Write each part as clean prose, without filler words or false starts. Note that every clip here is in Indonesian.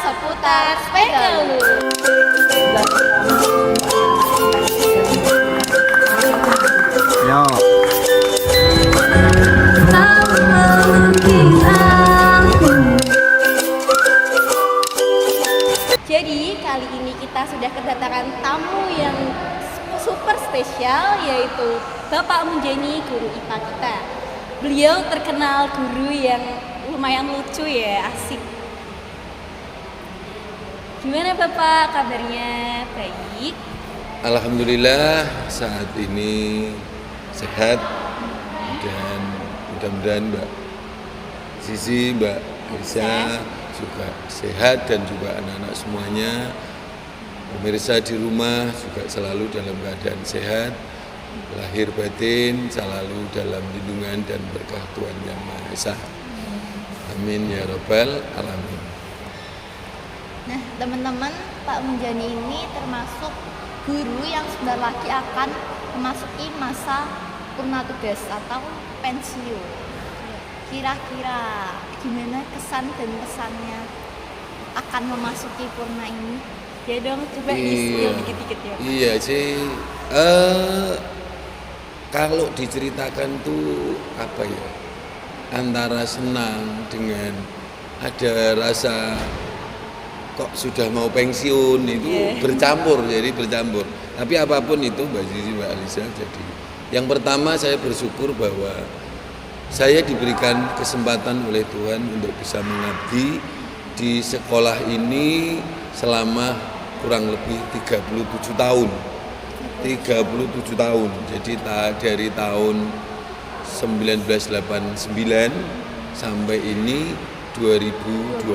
seputar Spekelu. Yo. Jadi kali ini kita sudah kedatangan tamu yang super spesial, yaitu Bapak Munjani, guru IPA kita. Beliau terkenal guru yang lumayan lucu ya, asik. Gimana Bapak kabarnya? Baik? Alhamdulillah saat ini sehat dan mudah-mudahan Mbak Sisi, Mbak Irsa juga sehat dan juga anak-anak semuanya, pemirsa di rumah juga selalu dalam keadaan sehat, lahir batin selalu dalam lindungan dan berkah Tuhan Yang Maha Esa. Amin ya Rabbal Alamin. Nah teman-teman, Pak Munjani ini termasuk guru yang sebentar lagi akan memasuki masa purna tugas atau pensiun. Kira-kira gimana kesan dan pesannya akan memasuki purna ini? Ya dong, coba di-spill dikit-dikit ya. Iya sih, kalau diceritakan tuh apa ya, antara senang dengan ada rasa kok sudah mau pensiun itu bercampur, jadi bercampur. Tapi apapun itu Mbak Zizi, Mbak Alisa, jadi yang pertama saya bersyukur bahwa saya diberikan kesempatan oleh Tuhan untuk bisa mengabdi di sekolah ini selama kurang lebih 37 tahun. 37 tahun. Jadi dari tahun 1989 sampai ini 2026.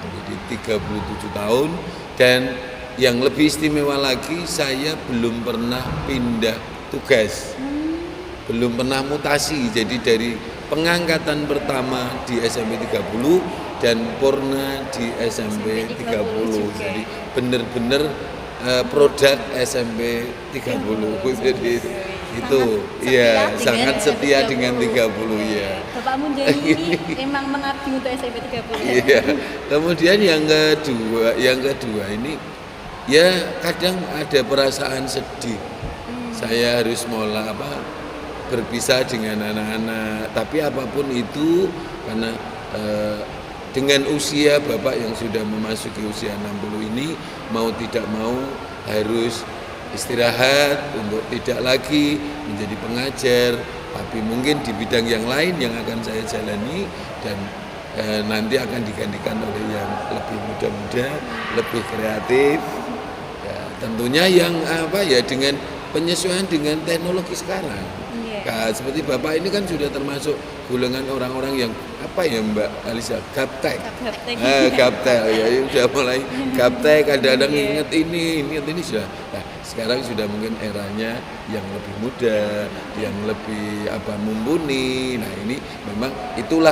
Jadi 37 tahun, dan yang lebih istimewa lagi saya belum pernah pindah tugas. Belum pernah mutasi, jadi dari pengangkatan pertama di SMP 30 dan purna di SMP 30. Jadi benar-benar produk SMP 30. Jadi itu ya sangat setia dengan 30 ya. Bapak Munjani ini memang mengabdi untuk SMP 30. Iya. Kemudian yang kedua ini ya kadang ada perasaan sedih. Saya harus berpisah dengan anak-anak, tapi apapun itu karena dengan usia Bapak yang sudah memasuki usia 60 ini, mau tidak mau harus istirahat untuk tidak lagi menjadi pengajar, tapi mungkin di bidang yang lain yang akan saya jalani, dan nanti akan digantikan oleh yang lebih muda-muda, lebih kreatif, ya, tentunya yang dengan penyesuaian dengan teknologi sekarang. Nah, seperti Bapak ini kan sudah termasuk golongan orang-orang yang Mbak Alisa, gaptek. Gaptek ya, sudah mulai gaptek, kadang-kadang ingat ini sudah. Nah, sekarang sudah mungkin eranya yang lebih muda, yang lebih mumpuni. Nah, ini memang itulah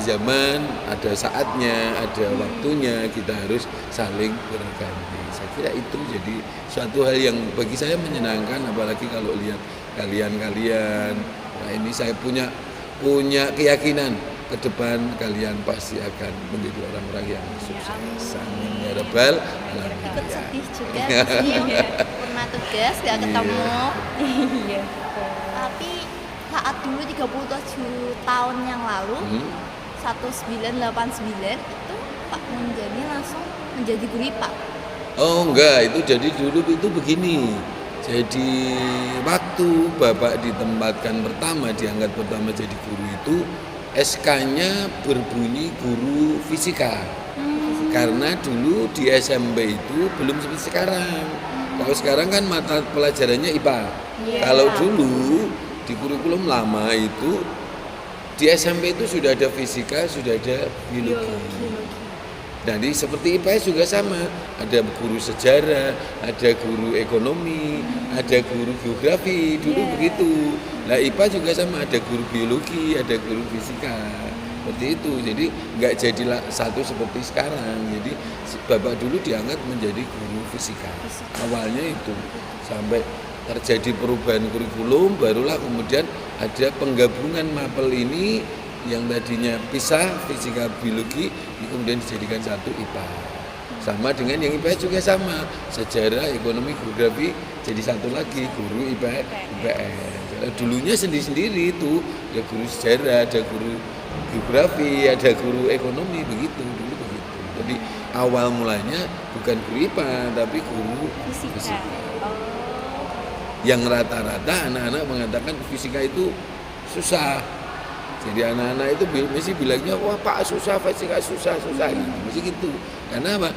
zaman, ada saatnya, ada waktunya, kita harus saling berganti. Saya kira itu jadi suatu hal yang bagi saya menyenangkan, apalagi kalau lihat kalian. Nah, ini saya punya keyakinan ke depan kalian pasti akan menjadi orang-orang yang sukses. Amin ya Rabbal Alamin. Ikut sedih juga sih, pernah tugas gak ketemu. Iya. Tapi saat dulu 37 tahun yang lalu, 1989 itu Pak Munjani langsung menjadi guru IPA. Oh enggak, itu jadi dulu itu begini. Jadi waktu Bapak ditempatkan diangkat pertama jadi guru itu, SK-nya berbunyi guru fisika. Karena dulu di SMP itu belum seperti sekarang. Kalau sekarang kan mata pelajarannya IPA. Kalau dulu di kurikulum lama itu di SMP itu sudah ada fisika, sudah ada biologi. Jadi seperti IPS juga sama, ada guru sejarah, ada guru ekonomi, ada guru geografi, dulu begitu. Nah IPA juga sama, ada guru biologi, ada guru fisika, seperti itu. Jadi nggak jadi satu seperti sekarang. Jadi Bapak dulu diangkat menjadi guru fisika. Awalnya itu sampai terjadi perubahan kurikulum, barulah kemudian ada penggabungan mapel ini yang tadinya pisah fisika biologi kemudian dijadikan satu IPA. Sama dengan yang IPS juga sama, sejarah, ekonomi, geografi jadi satu lagi guru IPS. Dulunya sendiri-sendiri itu ada guru sejarah, ada guru geografi, ada guru ekonomi, begitu dulu begitu. Jadi awal mulanya bukan guru IPA tapi guru fisika. Yang rata-rata anak-anak mengatakan fisika itu susah. Jadi anak-anak itu mesti bilangnya wah Pak susah fisika susah gitu. Mesti gitu. Karena apa?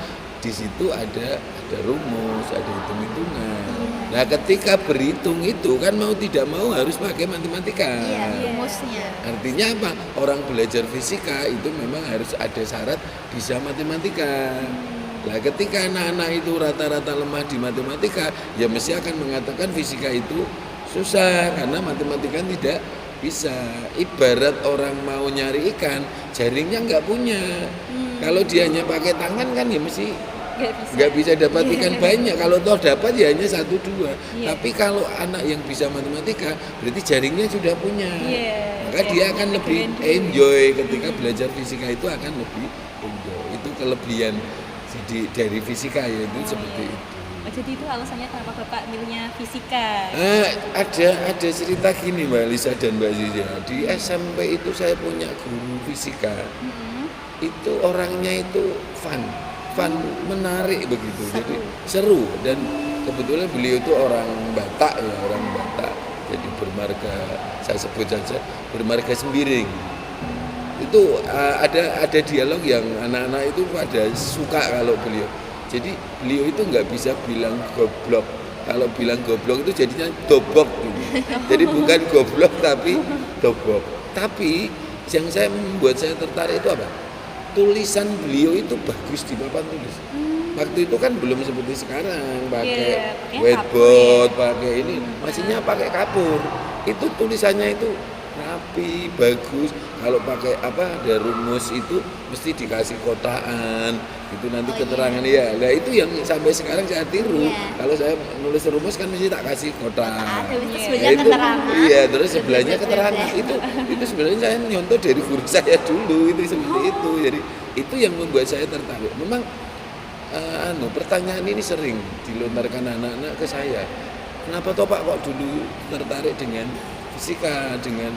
Di situ ada rumus, ada hitung-hitungan. Nah, ketika berhitung itu kan mau tidak mau harus pakai matematika. Iya, rumusnya. Artinya apa? Orang belajar fisika itu memang harus ada syarat bisa matematika. Nah, ketika anak-anak itu rata-rata lemah di matematika, ya mesti akan mengatakan fisika itu susah karena matematika tidak bisa. Ibarat orang mau nyari ikan, jaringnya nggak punya. Kalau dia hanya pakai tangan kan ya mesti nggak bisa dapat ikan banyak. Kalau toh dapat ya hanya 1-2. Tapi kalau anak yang bisa matematika, berarti jaringnya sudah punya. Maka dia akan lebih enjoy ketika belajar fisika itu akan lebih enjoy. Itu kelebihan dari fisika yaitu seperti itu. Jadi itu alasannya kenapa Bapak milihnya fisika? Ada cerita gini Mbak Lisa dan Mbak Ziza. Di SMP itu saya punya guru fisika. Itu orangnya itu fun menarik begitu. Jadi seru dan kebetulan beliau itu orang Batak ya, orang Batak. Jadi bermarga, saya sebut saja bermarga Sembiring. Itu ada dialog yang anak-anak itu pada suka kalau beliau. Jadi beliau itu nggak bisa bilang goblok. Kalau bilang goblok itu jadinya dobok gitu. Jadi bukan goblok tapi dobok. Tapi yang membuat saya tertarik itu apa? Tulisan beliau itu bagus di papan tulis. Waktu itu kan belum seperti sekarang pakai whiteboard, pakai ini, masihnya pakai kapur. Itu tulisannya itu rapi, bagus. Kalau pakai ada rumus itu mesti dikasih kotaan. Itu nanti keterangan ya. Nah itu yang sampai sekarang saya tiru. Kalau saya nulis rumus kan mesti tak kasih kotaan. Sebelahnya keterangan. Iya, terus sebelahnya keterangan. Itu sebenarnya saya nyontoh dari guru saya dulu itu seperti itu. Jadi itu yang membuat saya tertarik. Memang pertanyaan ini sering dilontarkan anak-anak ke saya. Kenapa toh Pak kok dulu tertarik dengan fisika, dengan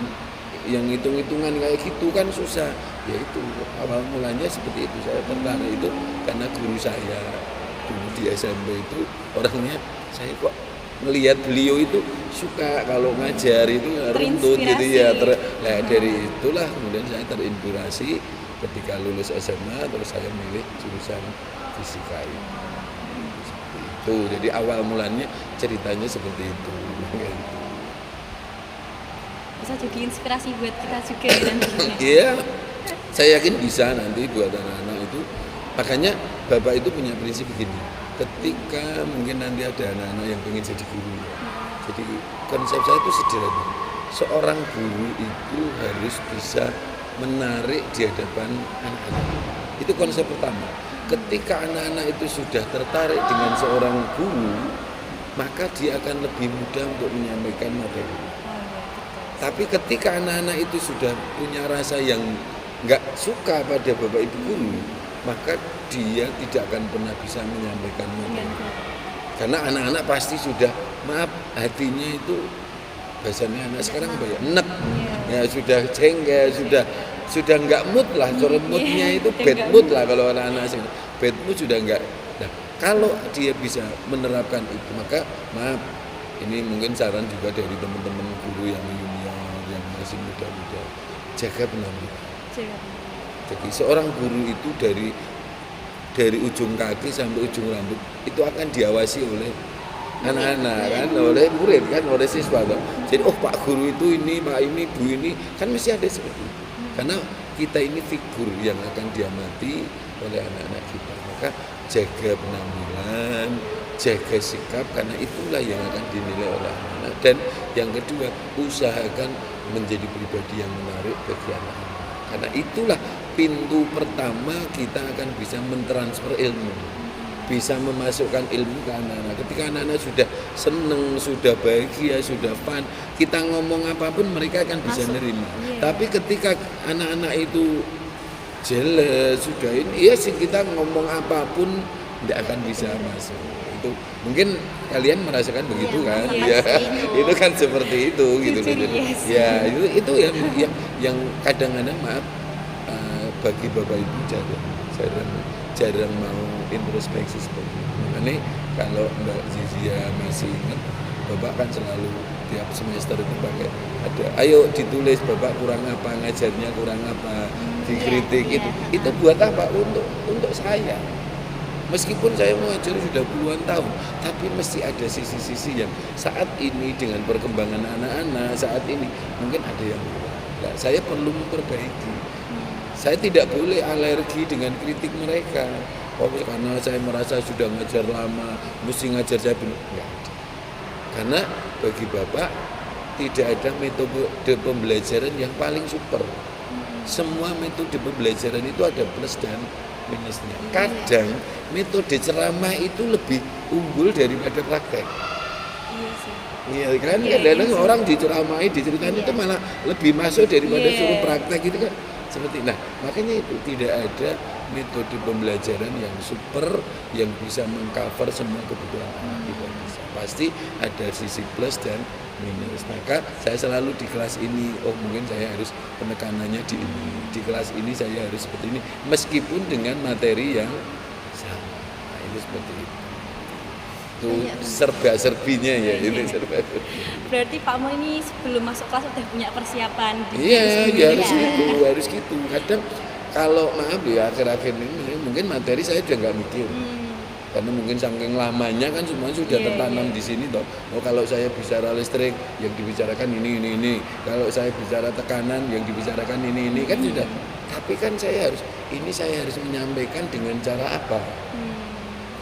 yang hitung-hitungan kayak gitu kan susah. Ya itu awal mulanya seperti itu, saya tertarik itu karena guru saya dulu di SMP itu orangnya, saya kok melihat beliau itu suka kalau ngajar itu runtut gitu ya. Nah dari itulah kemudian saya terinspirasi ketika lulus SMA terus saya milih jurusan fisika itu. Seperti itu. Jadi awal mulanya ceritanya seperti itu. Bisa jadi inspirasi buat kita juga nantinya. Iya, saya yakin bisa nanti buat anak-anak itu. Makanya Bapak itu punya prinsip begini. Ketika mungkin nanti ada anak-anak yang ingin jadi guru. Jadi konsep saya itu sederhana. Seorang guru itu harus bisa menarik di hadapan anak-anak. Itu konsep pertama. Ketika anak-anak itu sudah tertarik dengan seorang guru, maka dia akan lebih mudah untuk menyampaikan materi. Tapi ketika anak-anak itu sudah punya rasa yang nggak suka pada bapak ibu guru, maka dia tidak akan pernah bisa menyampaikan materi. Karena anak-anak pasti sudah, maaf, hatinya itu bahasanya anak sekarang apa ya, enek, ya sudah jengkel, sudah nggak mood lah, kalau moodnya itu bad mood lah kalau anak-anak sekarang, bad mood sudah nggak. Nah, kalau dia bisa menerapkan itu, maka maaf, ini mungkin saran juga dari teman-teman guru yang yang masih muda-muda, jaga penampilan. Jadi seorang guru itu dari ujung kaki sampai ujung rambut itu akan diawasi oleh anak-anak kan, oleh murid kan, oleh siswa kan. Jadi Pak guru itu ini, Pak ini, Bu ini kan mesti ada seperti itu. Karena kita ini figur yang akan diamati oleh anak-anak kita. Maka jaga penampilan, jaga sikap, karena itulah yang akan dinilai oleh anak-anak. Dan yang kedua, usahakan menjadi pribadi yang menarik bagi anak-anak. Karena itulah pintu pertama kita akan bisa mentransfer ilmu. bisa memasukkan ilmu ke anak-anak. Ketika anak-anak sudah seneng, sudah bahagia, sudah fun, kita ngomong apapun mereka akan bisa Masuk. nerima. Iya. Tapi ketika anak-anak itu jelas sudah ini, ya sih kita ngomong apapun tidak akan bisa masuk. Itu mungkin kalian merasakan begitu Iya, kan? merasakan Ya, seperti itu. itu kan seperti itu gitu loh. Jadi, Yes. ya itu yang kadang-kadang maaf bagi bapak ibu jarang mau introspeksi seperti itu. Makanya kalau Mbak Zizia masih ingat, bapak kan selalu tiap semester itu pakai ada, ayo ditulis bapak kurang apa, ngajarnya kurang apa, dikritik iya, itu. iya. Itu buat apa? Untuk saya. Meskipun saya mengajar sudah puluhan tahun, tapi mesti ada sisi-sisi yang saat ini dengan perkembangan anak-anak saat ini mungkin ada yang kurang. Nah, saya perlu memperbaiki. Saya tidak boleh alergi dengan kritik mereka. Oh, karena saya merasa sudah ngajar lama, mesti ngajar saya belum. Enggak ada. Karena bagi Bapak tidak ada metode pembelajaran yang paling super. Semua metode pembelajaran itu ada plus dan minusnya. Kadang metode ceramah itu lebih unggul daripada praktek. Iya sih. Iya kan, Iya, kadang iya sih. orang diceramahi, diceritain itu malah lebih masuk daripada Iya. suruh praktek gitu kan. Seperti nah, makanya itu tidak ada metode pembelajaran yang super yang bisa mengcover semua kebutuhan anak, tidak bisa. Pasti ada sisi plus dan minus. Maka saya selalu di kelas ini, oh mungkin saya harus penekanannya di ini, di kelas ini saya harus seperti ini, meskipun dengan materi yang sama. Nah, itu seperti itu. Itu Iya, benar. serba-serbinya ya, ini serba-serbi. Berarti Pak Mo ini sebelum masuk kelas udah punya persiapan di diri Iya, sendiri ya harus ya? gitu, harus gitu. Kadang kalau maaf ya akhir-akhir ini mungkin materi saya udah nggak mikir. Karena mungkin saking lamanya kan semua sudah Iya, tertanam iya. di sini toh. Oh kalau saya bicara listrik yang dibicarakan ini. Kalau saya bicara tekanan yang dibicarakan ini kan sudah. Tapi kan saya harus menyampaikan dengan cara apa?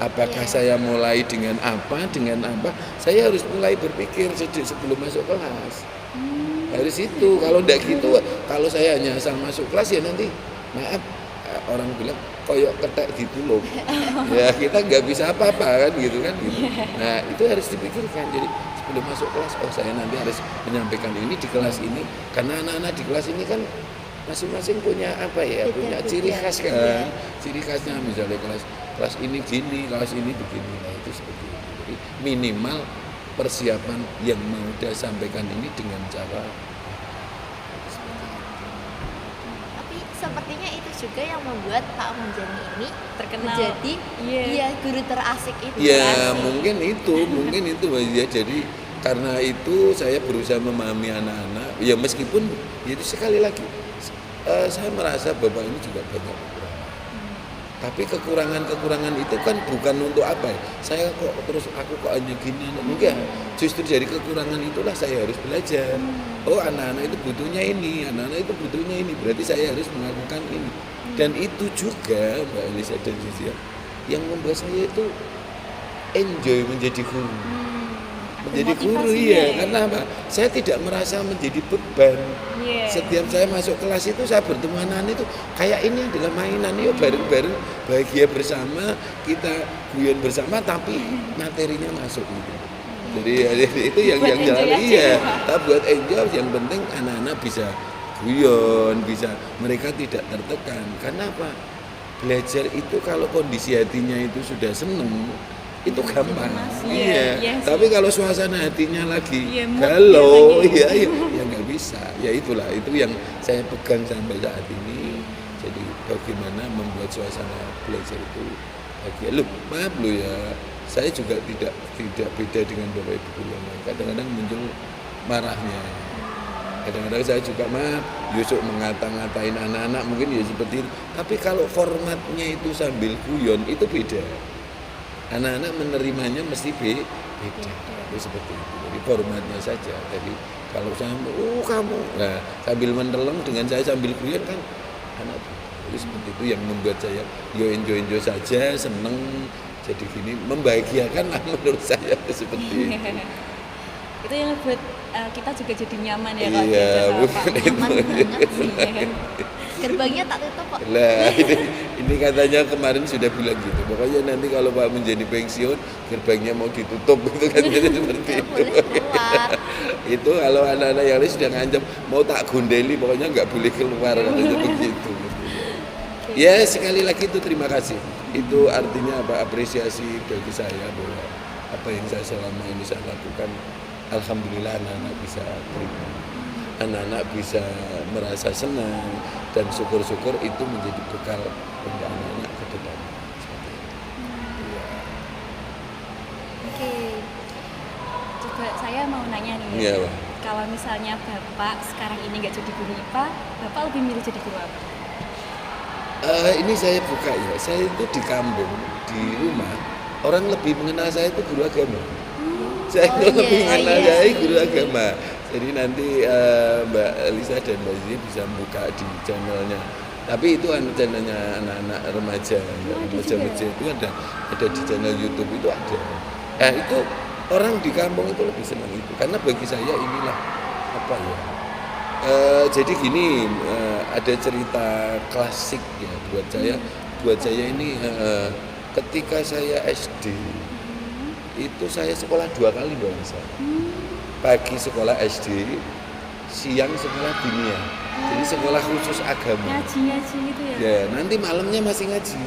Apakah saya mulai dengan apa? Saya harus mulai berpikir sebelum masuk kelas. Harus itu. Kalau enggak gitu, kalau saya hanya asal masuk kelas ya nanti maaf orang bilang koyok ketek gitu loh. Ya kita nggak bisa apa-apa kan gitu kan gitu. Nah itu harus dipikirkan. Jadi sebelum masuk kelas, oh saya nanti harus menyampaikan ini di kelas ini karena anak-anak di kelas ini kan masing-masing punya apa ya, punya ciri khas kan. Ciri khasnya misalnya kelas ini gini, kelas ini begini. Nah itu seperti itu. Jadi minimal persiapan yang mau dia sampaikan ini dengan cara Tapi sepertinya itu juga yang membuat Pak Munjani ini Terkenal. menjadi Iya. guru terasik itu ya kan. mungkin itu ya. Jadi karena itu saya berusaha memahami anak-anak ya meskipun ya itu sekali lagi saya merasa bapak ini juga banyak kekurangan. Tapi kekurangan itu kan bukan untuk apa ya. Saya kok terus aku kok hanya gini enggak. Justru dari kekurangan itulah saya harus belajar. Oh anak-anak itu butuhnya ini, anak-anak itu butuhnya ini. Berarti saya harus melakukan ini. Dan itu juga Mbak Elisa dan Zizia yang membuat saya itu enjoy menjadi guru. Menjadi guru motivasinya ya, ya. karena apa? Saya tidak merasa menjadi beban. Iya. Setiap saya masuk kelas itu saya bertemu anak-anak itu kayak ini adalah mainan, yuk bareng-bareng bahagia bersama, kita guyon bersama tapi materinya masuk gitu. Jadi itu yang Buat enjoy jalan aja iya. ya. Tapi buat enjoy yang penting anak-anak bisa guyon, bisa mereka tidak tertekan. Karena apa? Belajar itu kalau kondisi hatinya itu sudah seneng itu gampang. Iya, iya sih. Tapi kalau suasana hatinya lagi Iya, mood galau, biasanya. ya nggak bisa. Ya itulah itu yang saya pegang sampai saat ini. Jadi bagaimana membuat suasana belajar itu bahagia. Loh, maaf lo ya. Saya juga tidak beda dengan bapak ibu guru yang lain. Kadang-kadang muncul marahnya. Kadang-kadang saya juga Yusuf mengata-ngatain anak-anak mungkin ya seperti itu. Tapi kalau formatnya itu sambil guyon itu beda. Anak-anak menerimanya mesti beda. Itu seperti itu. Jadi formatnya saja. Jadi kalau saya kamu, nah sambil mendeleng dengan saya sambil guyon kan anak itu seperti itu yang membuat saya enjoy saja, seneng. Jadi gini membahagiakan lah menurut saya seperti itu. Itu yang buat kita juga jadi nyaman ya kalau Iya, diajak sama bukan Pak. itu. Aman banget sih. Iya kan? Gerbangnya tak tutup kok. Lah ini katanya kemarin sudah bilang gitu. Pokoknya nanti kalau Pak menjadi pensiun gerbangnya mau ditutup itu kan jadi seperti Nggak itu. boleh keluar. Itu kalau anak-anak yang lain sudah ngancam mau tak gondeli pokoknya nggak boleh keluar katanya begitu. Ya sekali lagi itu terima kasih. Itu artinya apa apresiasi bagi saya bahwa apa yang saya selama ini saya lakukan alhamdulillah anak-anak bisa terima. Anak-anak bisa merasa senang dan syukur-syukur itu menjadi bekal untuk anak-anak ke depan. Seperti itu. Ya. Oke. Juga saya mau nanya nih. Iya, Pak. Kalau misalnya Bapak sekarang ini nggak jadi guru IPA, Bapak lebih milih jadi guru apa? Ini saya buka ya, saya itu di kampung, di rumah, orang lebih mengenal saya itu guru agama. Saya Oh, itu iya, lebih mengenal iya. saya guru agama. Jadi nanti Mbak Elisa dan Mbak Zizi bisa buka di channelnya. Tapi itu channelnya anak-anak remaja, remaja-remaja itu ada di channel YouTube itu ada. Itu orang di kampung itu lebih senang itu, karena bagi saya inilah apa ya? Jadi gini, ada cerita klasik ya buat saya. Buat saya ini ketika saya SD itu saya sekolah 2 kali Mbak Lisa. Pagi sekolah SD, siang sekolah dunia. Jadi sekolah khusus agama. Ngaji gitu ya? Ya, nanti malamnya masih ngaji.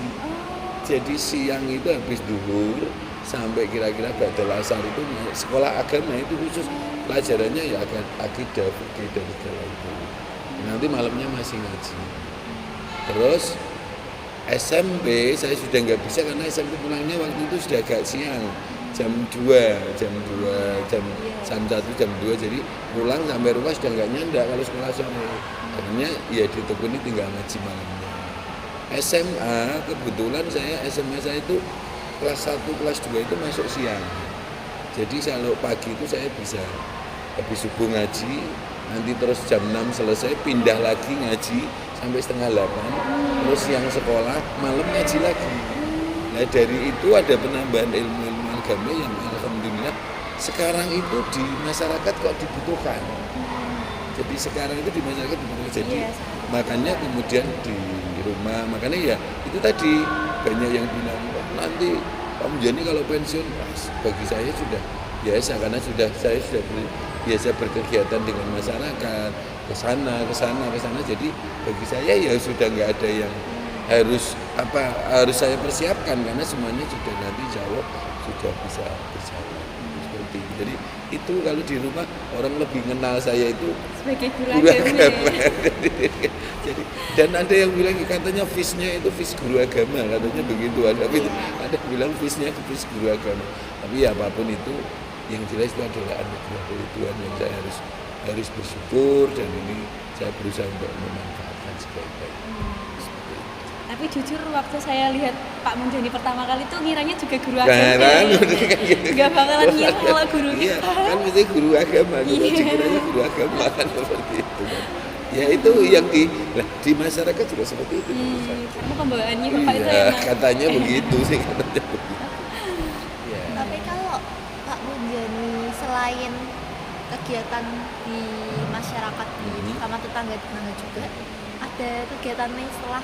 Jadi siang itu habis duhur sampai kira-kira badal asar itu sekolah agama itu khusus pelajarannya ya akidah, fikih dan segala itu. Nanti malamnya masih ngaji. Terus SMP saya sudah nggak bisa karena SMP pulangnya waktu itu sudah agak siang. Jam 1, jam 2, jadi pulang sampai rumah sudah nggak nyandak kalau sekolah sore. Akhirnya ya ditekuni tinggal ngaji malamnya. SMA kebetulan SMA saya itu kelas 1, kelas 2 itu masuk siang. Jadi kalau pagi itu saya bisa habis subuh ngaji, nanti terus jam 6 selesai pindah lagi ngaji sampai setengah 8, terus siang sekolah, malam ngaji lagi. Nah dari itu ada penambahan ilmu-ilmu agama yang alhamdulillah sekarang itu di masyarakat kok dibutuhkan. Jadi sekarang itu di masyarakat dibutuhkan. Jadi Iya. makanya kemudian di rumah, makanya ya itu tadi banyak yang bilang nanti Pak Mujani kalau pensiun, bagi saya sudah biasa karena saya sudah biasa berkegiatan dengan masyarakat ke sana. Jadi bagi saya ya sudah nggak ada yang harus saya persiapkan karena semuanya sudah nanti jawab sudah bisa berjalan seperti itu. Jadi itu kalau di rumah orang lebih kenal saya itu Sebagai guru guru agama. agama. Jadi dan ada yang bilang katanya visnya itu vis guru agama katanya begitu ada yang bilang visnya ke vis guru agama. Tapi ya apapun itu yang jelas itu adalah anugerah dari Tuhan yang saya harus bersyukur dan ini saya berusaha untuk memanfaatkan sebaik-baiknya. Tapi jujur waktu saya lihat Pak Mujani pertama kali tuh ngiranya juga guru Nah, agama. kan gitu. Gak bakalan ngira kalau guru Iya, IPA. kan mesti guru agama, kita Iya. dikiranya guru agama kan seperti itu kan. Ya itu yang di masyarakat juga seperti itu. Kamu pembawaannya Bapak itu Iya, emang katanya begitu sih katanya begitu. Ya. Tapi kalau Pak Mujani selain kegiatan di masyarakat sama tetangga-tetangga juga, ada kegiatan lain setelah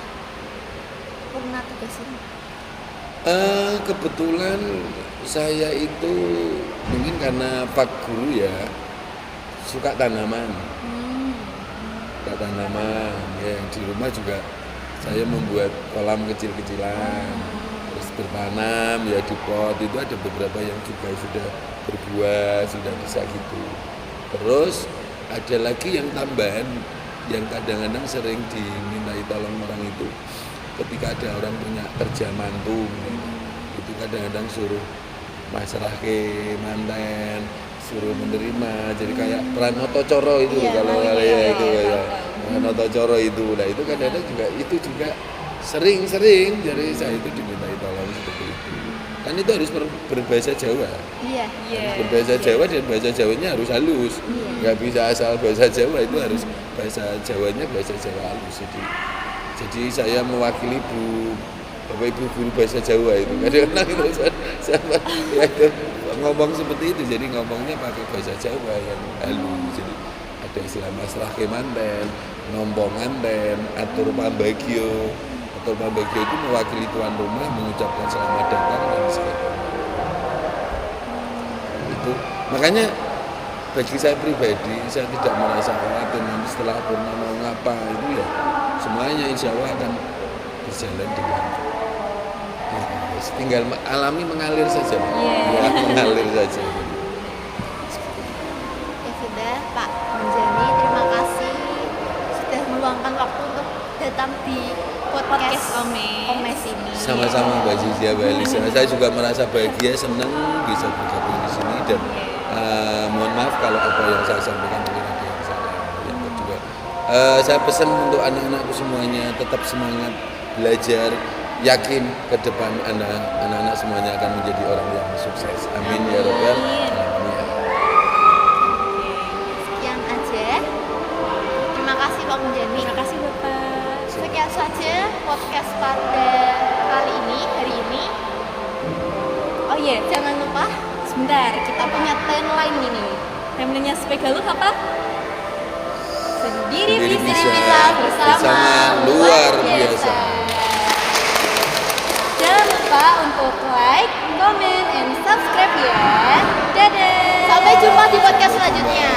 purna tugas ini? Kebetulan saya itu mungkin karena Pak Guru ya suka tanaman. Suka tanaman ya di rumah juga saya membuat kolam kecil-kecilan terus bertanam ya di pot itu ada beberapa yang juga sudah berbuah sudah bisa gitu. Terus ada lagi yang tambahan yang kadang-kadang sering dimintai tolong orang itu ketika ada orang punya kerja mantu itu kadang-kadang suruh masalah ke manten suruh menerima jadi kayak pranoto coro itu Iya, kalau iya, itu iya, ya pranoto coro itu nah itu kadang-kadang juga sering jadi saya itu dimintai tolong seperti itu kan itu harus berbahasa Jawa Iya. harus berbahasa Jawa dan bahasa Jawanya harus halus nggak bisa asal bahasa Jawa itu harus bahasa Jawanya bahasa Jawa halus jadi saya mewakili Bu Bapak Ibu guru bahasa Jawa itu kadang-kadang itu sama ya itu ngomong seperti itu, jadi ngomongnya pakai bahasa Jawa yang halus. Jadi ada istilah masrah kemanten, nomponganten, atur pambagio. Atur pambagio itu mewakili tuan rumah mengucapkan selamat datang dan sebagainya. Itu makanya bagi saya pribadi, saya tidak merasa khawatir nanti setelah purna mau ngapa itu ya semuanya insya Allah akan berjalan dengan tinggal alami mengalir saja, ya mengalir saja. Ya sudah Pak Munjani, terima kasih sudah meluangkan waktu untuk datang di podcast Omes ini. Sama-sama Mbak Zizia, Mbak Elisa. Saya juga merasa bahagia, senang bisa bergabung di sini dan mohon maaf kalau apa yang saya sampaikan mungkin ada yang salah. Yang kedua, saya pesan untuk anak-anakku semuanya tetap semangat belajar, yakin ke depan anak-anak semuanya akan menjadi orang yang sukses. Amin ya Rabbal alamin. Sekian aja. Terima kasih Pak Munjani. Terima kasih Bapak. Sekian saja podcast pada hari ini. Oh iya, Jangan lupa sebentar, kita punya tagline ini. Timelinenya Spegaluk apa? Sendiri Sendiri bisa bisa, bersama luar biasa. Jangan lupa untuk like, comment, and subscribe ya. Dadah. Sampai jumpa di podcast selanjutnya.